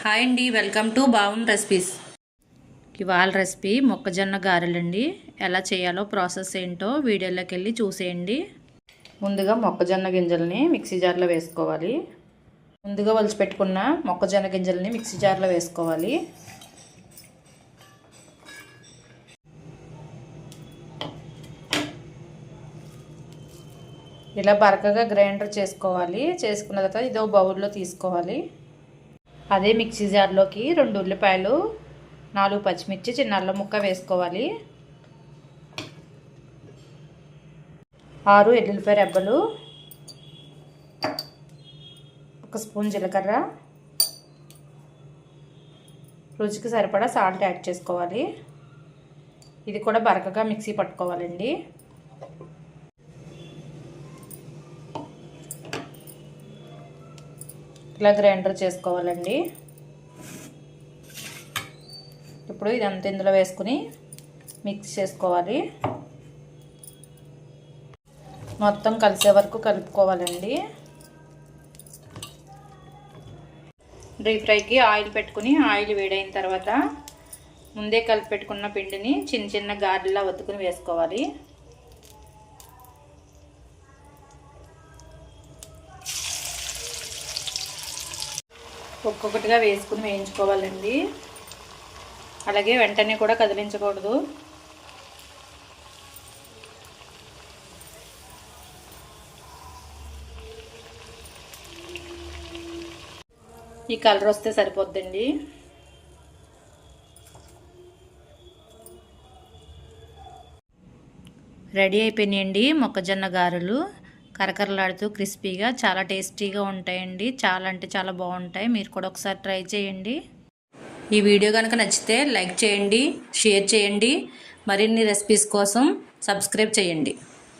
Hi అండి, welcome to బావం recipes. ఇవాళ recipe మొక్కజొన్న గారెలండి. ఎలా చేయాలో ప్రాసెస్ ఏంటో వీడియోలోకి వెళ్ళి చూసేయండి. ముందుగా మొక్కజొన్న గింజల్ని మిక్సీ జార్లో వేసుకోవాలి. ముందుగా ఒలిచి పెట్టుకున్న మొక్కజొన్న గింజల్ని మిక్సీ జార్లో వేసుకోవాలి. ఇలా బరకగా గ్రైండర్ చేసుకోవాలి. చేసుకున్న తర్వాత ఇదో బౌల్లో తీసుకోవాలి. అదే మిక్సీ జార్లోకి 2 ఉల్లిపాయలు, 4 పచ్చిమిర్చి, చిన్న అల్లం ముక్క వేసుకోవాలి. 6 ఎల్లుల్లిపాయ రెబ్బలు, 1 స్పూన్ జీలకర్ర, రుచికి సరిపడా సాల్ట్ యాడ్ చేసుకోవాలి. ఇది కూడా బరకగా మిక్సీ పట్టుకోవాలండి. ఇలా గ్రైండర్ చేసుకోవాలండి. ఇప్పుడు ఇదంతా ఇందులో వేసుకుని మిక్స్ చేసుకోవాలి. మొత్తం కలిసే వరకు కలుపుకోవాలండి. డీప్ ఫ్రైకి ఆయిల్ పెట్టుకుని ఆయిల్ వేడైన తర్వాత ముందే కలిపి పెట్టుకున్న పిండిని చిన్న చిన్న గారెలా ఒత్తుకుని వేసుకోవాలి. ఒక్కొక్కటిగా వేసుకుని వేయించుకోవాలండి. అలాగే వెంటనే కూడా కదిలించకూడదు. ఈ కలర్ వస్తే సరిపోద్దండి. రెడీ అయిపోయినాయండి మొక్కజొన్న గారెలు. కరకరలాడుతూ క్రిస్పీగా చాలా టేస్టీగా ఉంటాయండి. చాలా అంటే చాలా బాగుంటాయి. మీరు కూడా ఒకసారి ట్రై చేయండి. ఈ వీడియో కనుక నచ్చితే లైక్ చేయండి, షేర్ చేయండి. మరిన్ని రెసిపీస్ కోసం సబ్స్క్రైబ్ చేయండి.